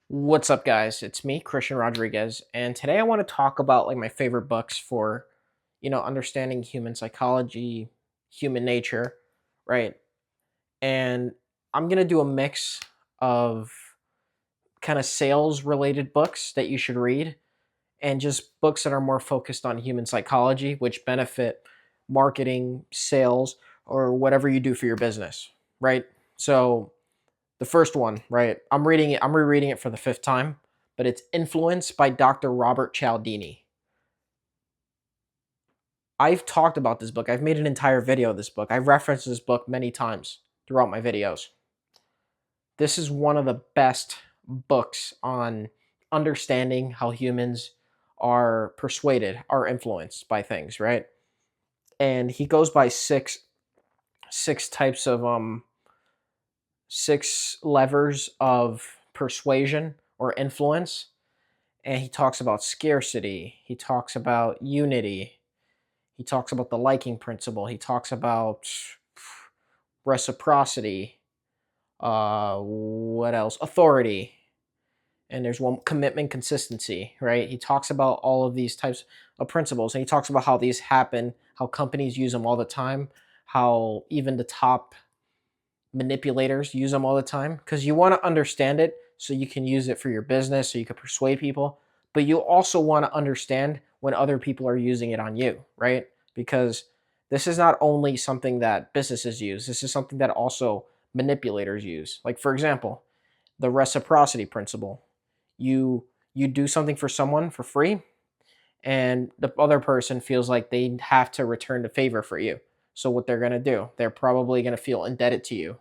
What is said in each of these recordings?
What's up, guys? It's me, Christian Rodriguez, and today I want to talk about my favorite books for, understanding human psychology, human nature, right? And I'm gonna do a mix of kind of sales related books that you should read and just books that are more focused on human psychology, which benefit marketing, sales, or whatever you do for your business, right? So the first one, right? I'm reading it. I'm rereading it for the fifth time, but it's Influence by Dr. Robert Cialdini. I've talked about this book. I've made an entire video of this book. I've referenced this book many times throughout my videos. This is one of the best books on understanding how humans are persuaded, are influenced by things, right? And he goes by six types of six levers of persuasion or influence. And he talks about scarcity, he talks about unity, he talks about the liking principle, he talks about reciprocity, what else, authority, and there's one, commitment, consistency, right? He talks about all of these types of principles, and he talks about how these happen, how companies use them all the time, how even the top manipulators use them all the time, because you want to understand it so you can use it for your business, so you can persuade people, but you also want to understand when other people are using it on you, right? Because this is not only something that businesses use, this is something that also manipulators use. Like, for example, the reciprocity principle. You do something for someone for free, and the other person feels like they have to return the favor for you. So what they're going to do, they're probably going to feel indebted to you,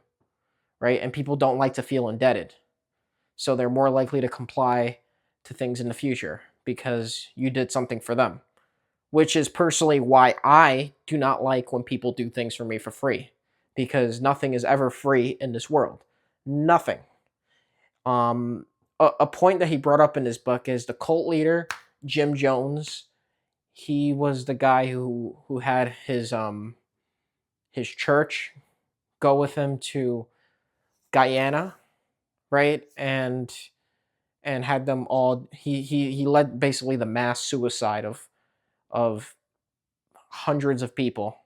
right? And people don't like to feel indebted. So they're more likely to comply to things in the future because you did something for them, which is personally why I do not like when people do things for me for free, because nothing is ever free in this world. Nothing. A point that he brought up in his book is the cult leader, Jim Jones. He was the guy who had his church go with him to Guyana, right? And had them all, he led basically the mass suicide of hundreds of people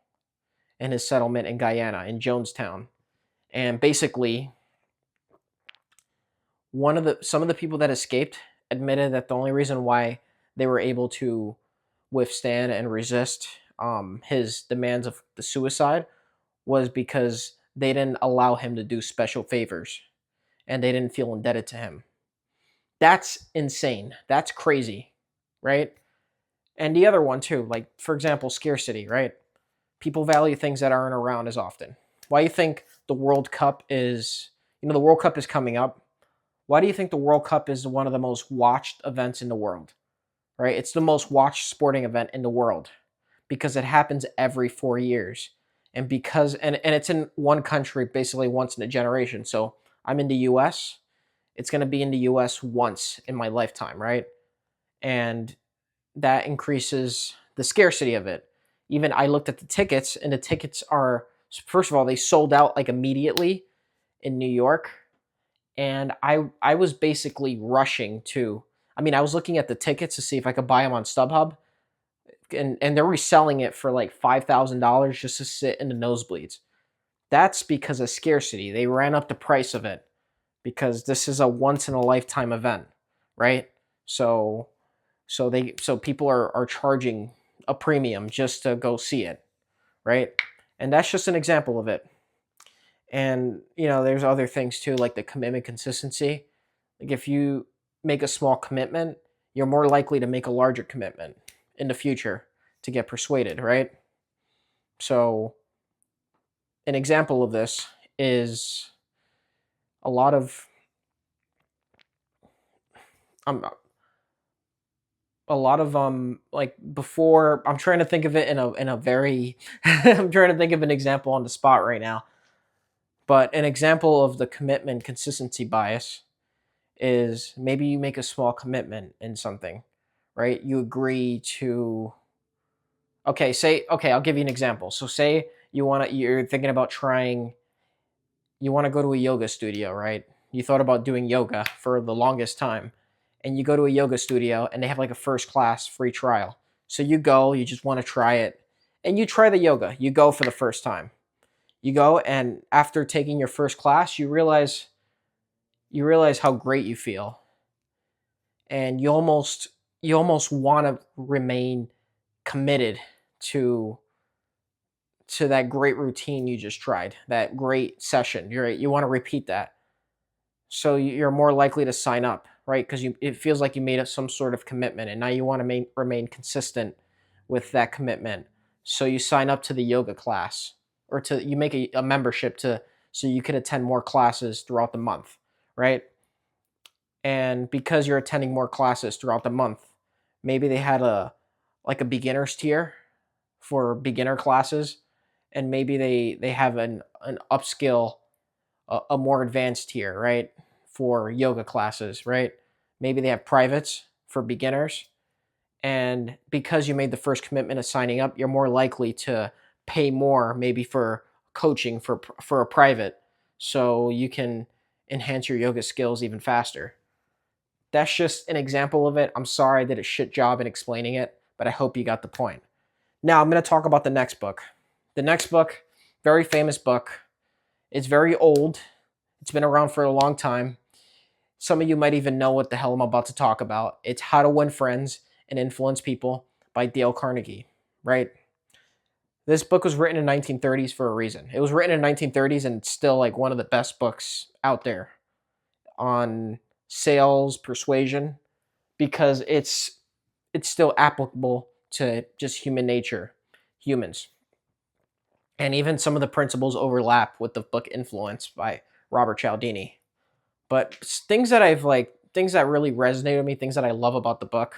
in his settlement in Guyana, in Jonestown. And basically, some of the people that escaped admitted that the only reason why they were able to withstand and resist his demands of the suicide was because they didn't allow him to do special favors and they didn't feel indebted to him. That's insane. That's crazy, right? And the other one too, like for example, scarcity, right? People value things that aren't around as often. Why do you think the World Cup is, the World Cup is coming up? Why do you think the World Cup is one of the most watched events in the world? Right? It's the most watched sporting event in the world because it happens every 4 years. And because and it's in one country basically once in a generation. So I'm in the US. It's going to be in the US once in my lifetime, right? And that increases the scarcity of it. Even I looked at the tickets, and the tickets are, first of all, they sold out like immediately in New York, and I was basically rushing to. I mean, I was looking at the tickets to see if I could buy them on StubHub, and they're reselling it for like $5,000 just to sit in the nosebleeds. That's because of scarcity. They ran up the price of it because this is a once in a lifetime event, right? So so people are charging a premium just to go see it, right? And that's just an example of it. And there's other things too, like the commitment consistency. Like if you make a small commitment, you're more likely to make a larger commitment in the future to get persuaded, right? So an example of this is a lot of um like before. I'm trying to think of it in a very I'm trying to think of an example on the spot right now. But an example of the commitment consistency bias is maybe you make a small commitment in something, right? You agree to, okay, I'll give you an example. So say you're thinking about trying, you want to go to a yoga studio, right? you thought about doing yoga for the longest time, and you go to a yoga studio and they have like a first class free trial. So you go, you just want to try it, and you try the yoga. You go for the first time. You go, and after taking your first class, you realize how great you feel, and you almost want to remain committed to that great routine you just tried, that great session. You want to repeat that. So you're more likely to sign up, right? Because it feels like you made some sort of commitment, and now you want to remain consistent with that commitment. So you sign up to the yoga class, or you make a membership so you could attend more classes throughout the month, right? And because you're attending more classes throughout the month, maybe they had a beginner's tier for beginner classes, and maybe they have an upskill, a more advanced tier, right, for yoga classes, right? Maybe they have privates for beginners, and because you made the first commitment of signing up, you're more likely to pay more, maybe for coaching for a private, so you can enhance your yoga skills even faster. That's just an example of it. I'm sorry I did a shit job in explaining it, but I hope you got the point. Now I'm going to talk about the next book. The next book, very famous book. It's very old. It's been around for a long time. Some of you might even know what the hell I'm about to talk about. It's How to Win Friends and Influence People by Dale Carnegie, right? This book was written in 1930s for a reason. It was written in 1930s, and it's still like one of the best books out there on sales, persuasion, because it's still applicable to just human nature, humans. And even some of the principles overlap with the book Influence by Robert Cialdini. But things that really resonate with me, things that I love about the book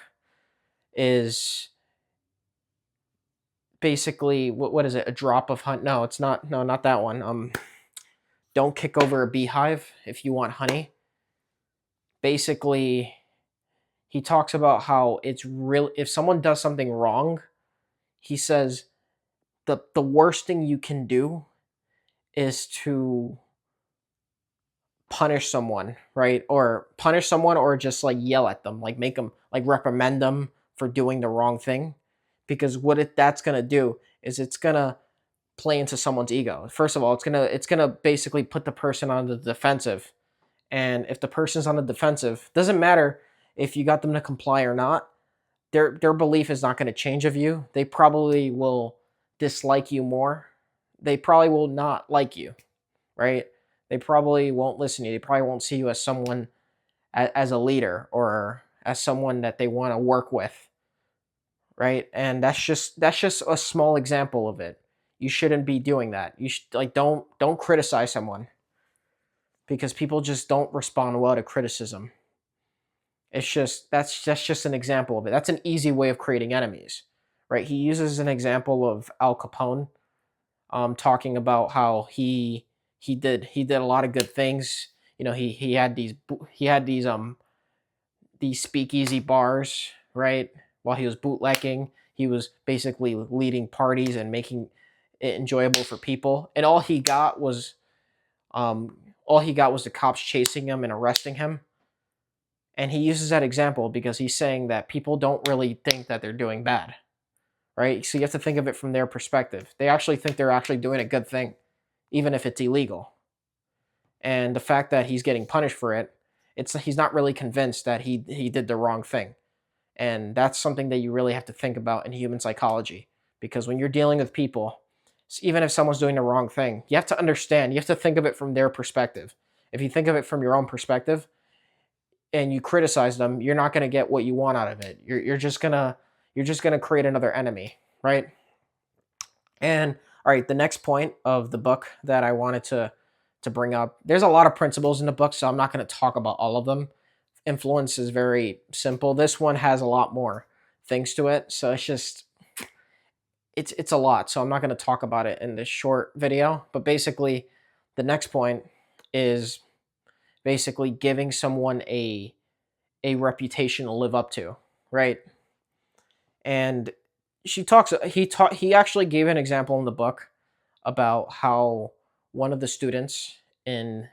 is basically what is it? A drop of honey? No, it's not. No, not that one. Don't kick over a beehive if you want honey. Basically, he talks about how it's real. If someone does something wrong, he says the worst thing you can do is to punish someone, right? Or punish someone, or just like yell at them, like make them, like reprimand them for doing the wrong thing. Because that's gonna do is it's gonna play into someone's ego. First of all, it's gonna basically put the person on the defensive. And if the person's on the defensive, doesn't matter if you got them to comply or not, their belief is not going to change of you. They probably will dislike you more. They probably will not like you, right? They probably won't listen to you. They probably won't see you as someone, as a leader, or as someone that they want to work with, right? And that's just a small example of it. You shouldn't be doing that. You should, like, don't criticize someone, because people just don't respond well to criticism. It's just that's just an example of it. That's an easy way of creating enemies, right? He uses an example of Al Capone, talking about how he did a lot of good things. He had these speakeasy bars, right? While he was bootlegging, he was basically leading parties and making it enjoyable for people. And um, all he got was the cops chasing him and arresting him. And he uses that example because he's saying that people don't really think that they're doing bad, right? So you have to think of it from their perspective. They actually think they're actually doing a good thing, even if it's illegal. And the fact that he's getting punished for it, he's not really convinced that he did the wrong thing. And that's something that you really have to think about in human psychology. Because when you're dealing with people, even if someone's doing the wrong thing, you have to understand, you have to think of it from their perspective. If you think of it from your own perspective and you criticize them, you're not going to get what you want out of it. You're just gonna create another enemy, right? And all right, the next point of the book that I wanted to bring up. There's a lot of principles in the book, so I'm not going to talk about all of them. Influence is very simple. This one has a lot more things to it, so it's a lot. So I'm not going to talk about it in this short video. But basically, the next point is basically giving someone a reputation to live up to, right? And he actually gave an example in the book about how one of the students in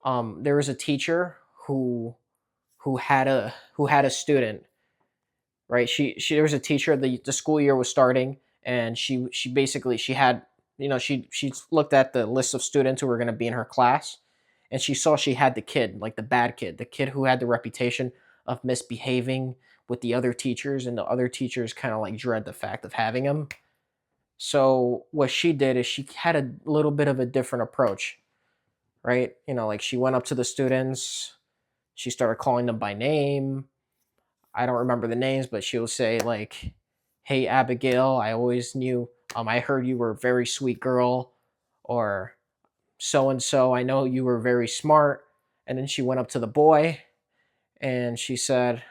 There was a teacher who had a student, right? She there was a teacher. The school year was starting, and she basically she had, she looked at the list of students who were going to be in her class, and she saw she had the kid, like the bad kid, the kid who had the reputation of misbehaving with the other teachers, and the other teachers kind of like dread the fact of having him. So what she did is she had a little bit of a different approach, right? Like she went up to the students, she started calling them by name. I don't remember the names, but she'll say like, "Hey Abigail, I always knew. I heard you were a very sweet girl," or "So and so, I know you were very smart." And then she went up to the boy and she said,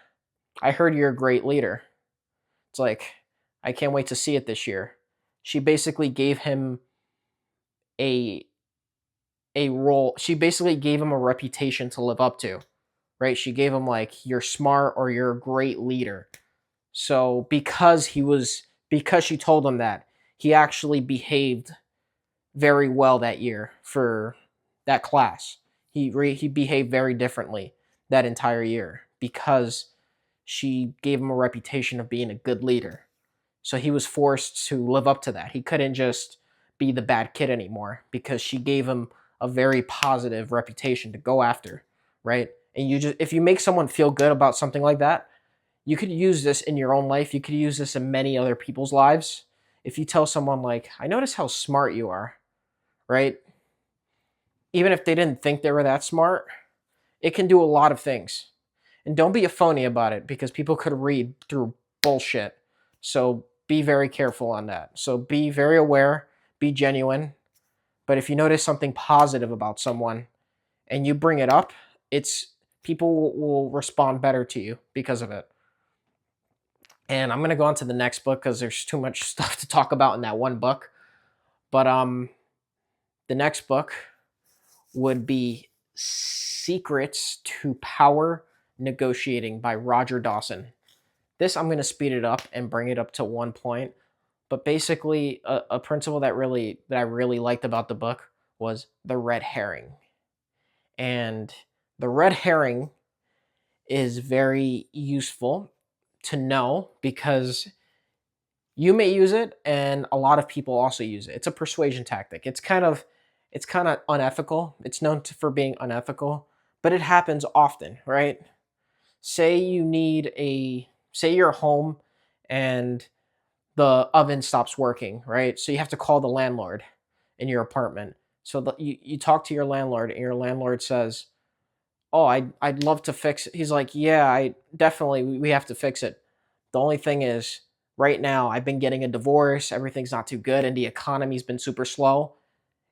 "I heard you're a great leader." It's like, I can't wait to see it this year. She basically gave him a a role. She basically gave him a reputation to live up to, right? She gave him like, "You're smart," or "You're a great leader." So because she told him that, he actually behaved very well that year for that class. He behaved very differently that entire year because she gave him a reputation of being a good leader. So he was forced to live up to that. He couldn't just be the bad kid anymore because she gave him a very positive reputation to go after, right? And if you make someone feel good about something like that, you could use this in your own life. You could use this in many other people's lives. If you tell someone like, "I notice how smart you are," right? Even if they didn't think they were that smart, it can do a lot of things. And don't be a phony about it because people could read through bullshit. So be very careful on that. So be very aware, be genuine. But if you notice something positive about someone and you bring it up, it's people will respond better to you because of it. And I'm gonna go on to the next book because there's too much stuff to talk about in that one book. But the next book would be Secrets to Power Negotiating by Roger Dawson. This I'm gonna speed it up and bring it up to 1 point. But basically, a principle that I really liked about the book was the red herring. And the red herring is very useful to know because you may use it and a lot of people also use it. It's a persuasion tactic. It's kind of unethical. It's known for being unethical, but it happens often, right? Say you're home and the oven stops working, right? So you have to call the landlord in your apartment. So you talk to your landlord and your landlord says, "Oh, I'd love to fix it." He's like, "Yeah, I definitely we have to fix it. The only thing is right now I've been getting a divorce, everything's not too good and the economy's been super slow."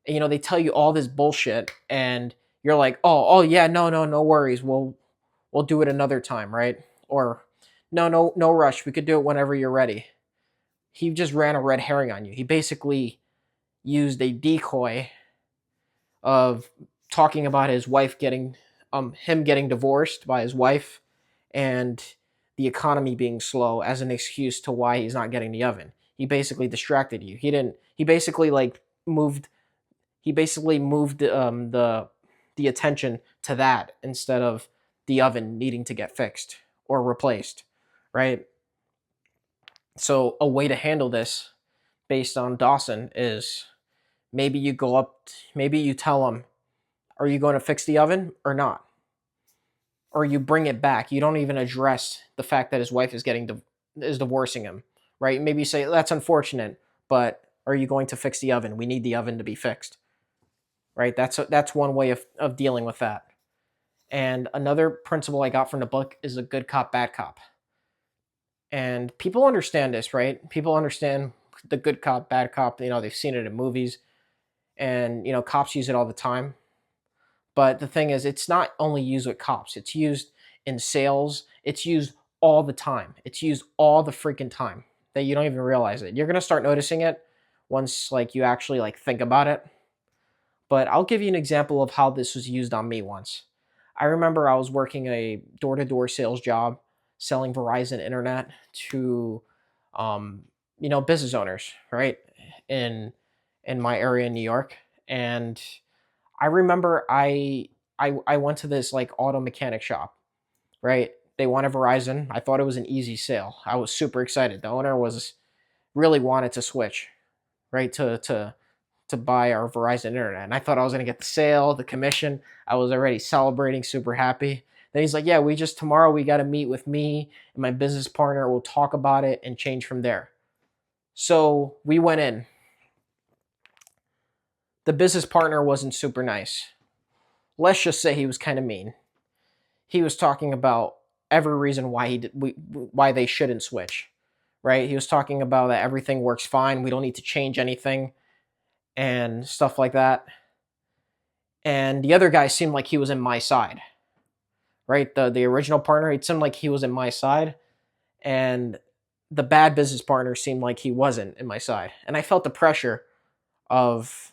And they tell you all this bullshit and you're like, "Oh, yeah, no worries. We'll do it another time, right?" Or no rush. We could do it whenever you're ready. He just ran a red herring on you. He basically used a decoy of talking about his wife getting him getting divorced by his wife and the economy being slow as an excuse to why he's not getting the oven. He basically distracted you. He didn't he basically like moved he basically moved the attention to that instead of the oven needing to get fixed or replaced, right? So a way to handle this based on Dawson is maybe you tell him, "Are you going to fix the oven or not?" Or you bring it back. You don't even address the fact that his wife is divorcing him, right? Maybe you say, "That's unfortunate, but are you going to fix the oven? We need the oven to be fixed." Right? That's one way of dealing with that. And another principle I got from the book is a good cop, bad cop. And people understand this, right? People understand the good cop, bad cop. They've seen it in movies, and cops use it all the time. But the thing is, it's not only used with cops. It's used in sales. It's used all the time. It's used all the freaking time that you don't even realize it. You're gonna start noticing it once like you actually like think about it. But I'll give you an example of how this was used on me once. I remember I was working a door-to-door sales job selling Verizon internet to business owners, right? In in my area in New York. And I remember I went to this like auto mechanic shop, right? They wanted Verizon. I thought it was an easy sale. I was super excited. The owner was really wanted to switch, right, to buy our Verizon internet. And I thought I was gonna get the sale, the commission. I was already celebrating, super happy. Then he's like, "Yeah, we just tomorrow we got to meet with me and my business partner. We'll talk about it and change from there." So we went in. The business partner wasn't super nice. Let's just say he was kind of mean. He was talking about every reason why why they shouldn't switch, right? He was talking about that everything works fine. We don't need to change anything and stuff like that. And the other guy seemed like he was in my side, right? The original partner, it seemed like he was in my side, and the bad business partner seemed like he wasn't in my side. And I felt the pressure of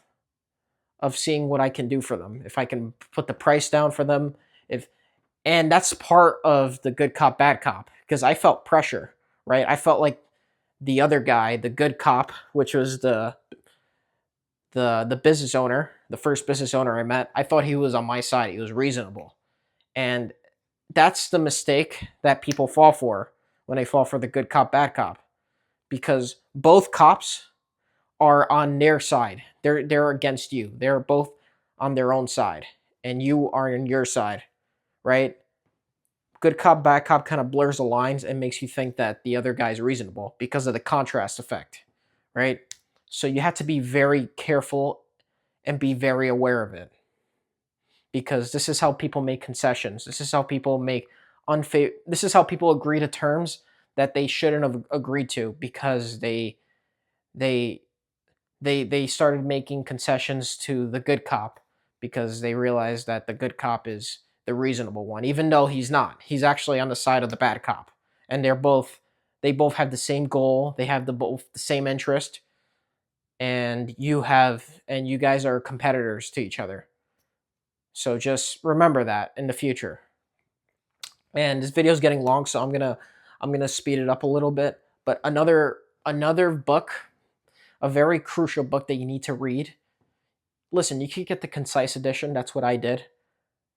seeing what I can do for them. If I can put the price down for them, if and that's part of the good cop bad cop because I felt pressure, right? I felt like the other guy, the good cop, which was the business owner, the first business owner I met, I thought he was on my side. He was reasonable. And that's the mistake that people fall for when they fall for the good cop bad cop because both cops are on their side. They're against you. They're both on their own side and you are on your side, right? Good cop bad cop kind of blurs the lines and makes you think that the other guy's reasonable because of the contrast effect, right? So you have to be very careful and be very aware of it because this is how people make concessions. This is how people make this is how people agree to terms that they shouldn't have agreed to because they they started making concessions to the good cop because they realized that the good cop is the reasonable one even though he's not. He's actually on the side of the bad cop. And they both have the same goal. They have both the same interest and you guys are competitors to each other. So just remember that in the future. And this video is getting long, so I'm gonna speed it up a little bit. But another book, a very crucial book that you need to read. Listen, you could get the concise edition. That's what I did.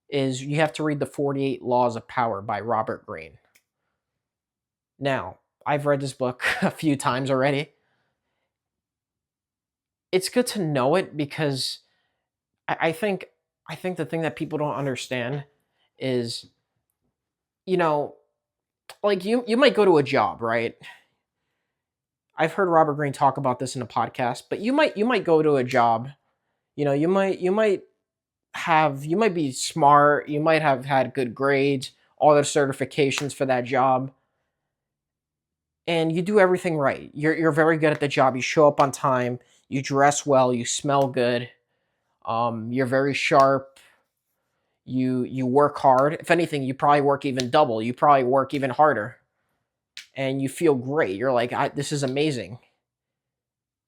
Is you have to read the 48 Laws of Power by Robert Greene. Now, I've read this book a few times already. It's good to know it because I think the thing that people don't understand is, you know, like you might go to a job, right? I've heard Robert Greene talk about this in a podcast, but you might go to a job, you might be smart, you might have had good grades, all the certifications for that job, and you do everything right. You're very good at the job. You show up on time, you dress well, you smell good, you're very sharp, you work hard. If anything, you probably work even double. You probably work even harder, and you feel great. You're like, this is amazing.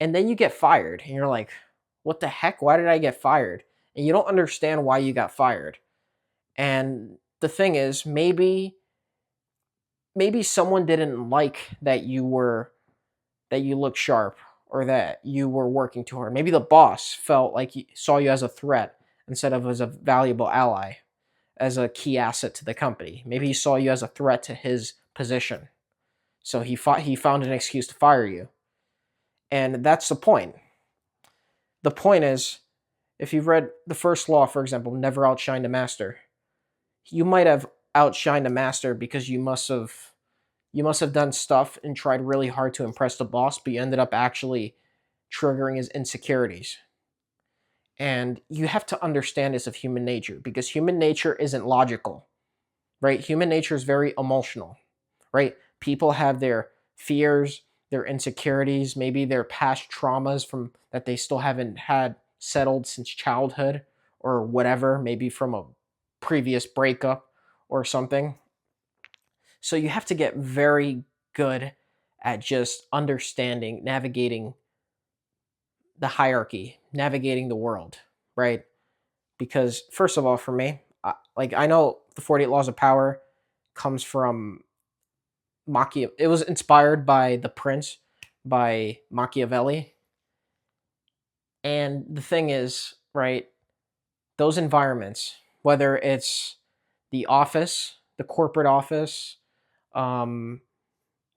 And then you get fired, and you're like, what the heck? Why did I get fired? And you don't understand why you got fired. And the thing is, maybe someone didn't like that you look sharp or that you were working too hard. Maybe the boss felt like he saw you as a threat instead of as a valuable ally, as a key asset to the company. Maybe he saw you as a threat to his position. So he found an excuse to fire you. And that's the point. The point is, if you've read the first law, for example, never outshine the master, you might have outshined the master because you must have done stuff and tried really hard to impress the boss, but you ended up actually triggering his insecurities. And you have to understand this of human nature because human nature isn't logical, right? Human nature is very emotional, right? People have their fears, their insecurities, maybe their past traumas from that they still haven't had settled since childhood or whatever, maybe from a previous breakup or something. So you have to get very good at just understanding, navigating the hierarchy, navigating the world, right? Because first of all, for me, I know the 48 Laws of Power comes from It was inspired by The Prince by Machiavelli. And the thing is, right, those environments, whether it's the office, the corporate office, um,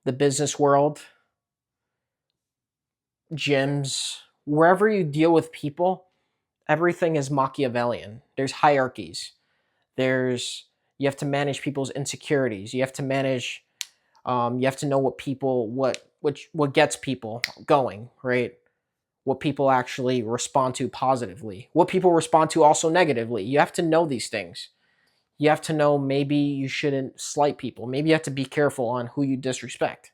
the business world, gyms, wherever you deal with people, everything is Machiavellian. There's hierarchies. There's You have to manage people's insecurities. You have to manage. You have to know what people what gets people going, right? What people actually respond to positively, what people respond to also negatively. You have to know these things. You have to know maybe you shouldn't slight people. Maybe you have to be careful on who you disrespect,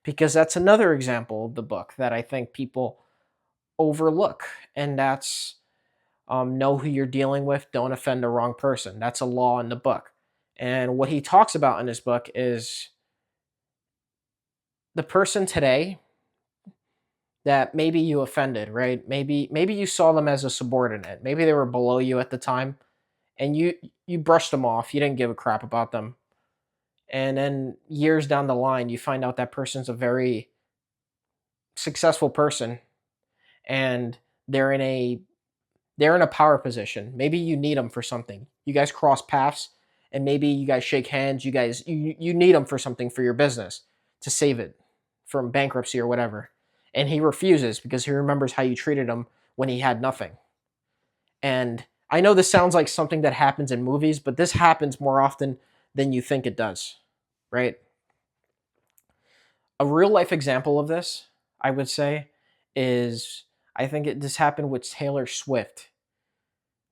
because that's another example of the book that I think people overlook, and that's know who you're dealing with. Don't offend the wrong person. That's a law in the book. And what he talks about in his book is the person today that maybe you offended, right? Maybe you saw them as a subordinate. Maybe they were below you at the time, and you brushed them off. You didn't give a crap about them. And then years down the line, you find out that person's a very successful person, and they're in a they're in a power position. Maybe you need them for something. You guys cross paths, and maybe you guys shake hands. You need them for something for your business to save it from bankruptcy or whatever. And he refuses because he remembers how you treated him when he had nothing. And I know this sounds like something that happens in movies, but this happens more often than you think it does, right? A real life example of this, I would say, is this happened with Taylor Swift,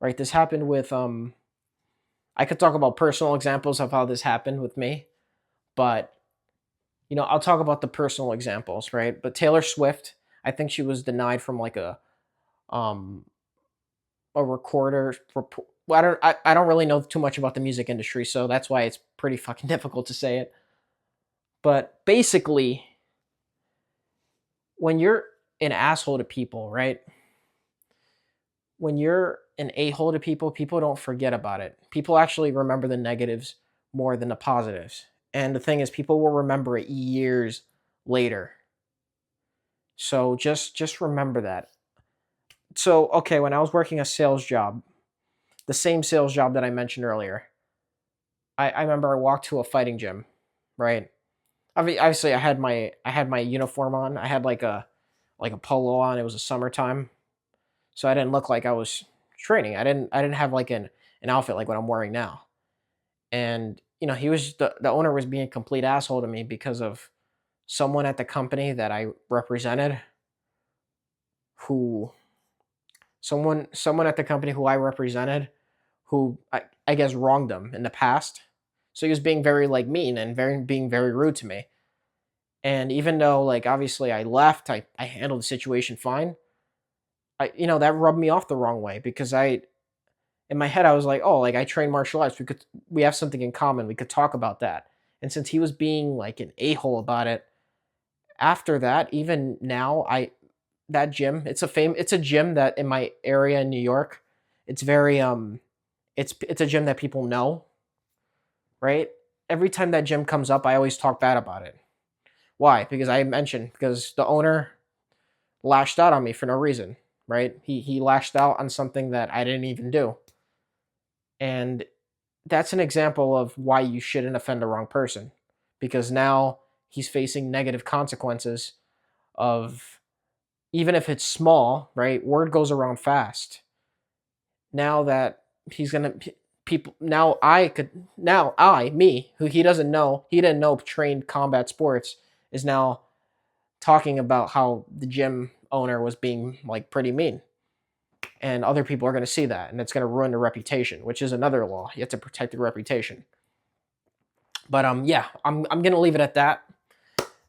right? This happened with I could talk about personal examples of how this happened with me, but I'll talk about the personal examples, right? But Taylor Swift, I think she was denied from like um a recorder. Well, I don't really know too much about the music industry, so that's why it's pretty fucking difficult to say it. But basically, when you're an asshole to people, right? When you're an a-hole to people, people don't forget about it. People actually remember the negatives more than the positives. And the thing is, people will remember it years later. So just remember that. So okay, when I was working a sales job, the same sales job that I mentioned earlier, I remember I walked to a fighting gym, right? Obviously, I had my uniform on. I had like a polo on. It was a summertime, so I didn't look like I was training. I didn't have like an outfit like what I'm wearing now. And the owner was being a complete asshole to me because of someone at the company that I represented who someone at the company who I represented who I guess wronged them in the past. So he was being very like mean and being very rude to me. And even though like obviously I left, I handled the situation fine. That rubbed me off the wrong way because I in my head I was like, oh, like I train martial arts. We have something in common. We could talk about that. And since he was being like an a-hole about it, after that, even now, that gym, it's a gym that in my area in New York, it's very it's a gym that people know, right? Every time that gym comes up, I always talk bad about it. Why? Because the owner lashed out on me for no reason, right? He lashed out on something that I didn't even do. And that's an example of why you shouldn't offend the wrong person, because now he's facing negative consequences of, even if it's small, right? Word goes around fast. Now that he's gonna people now I could now I me who he didn't know trained combat sports is now talking about how the gym owner was being like pretty mean, and other people are going to see that, and it's going to ruin the reputation, which is another law. You have to protect your reputation. But yeah, I'm going to leave it at that.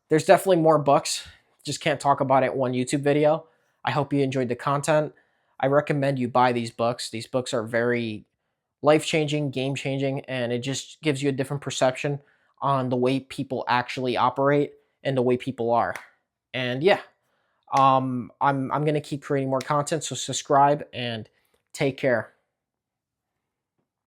There's definitely more books, just can't talk about it in one YouTube video. I hope you enjoyed the content. I recommend you buy these books. These books are very life-changing, game-changing, and it just gives you a different perception on the way people actually operate and the way people are. And yeah, I'm gonna keep creating more content, so subscribe and take care.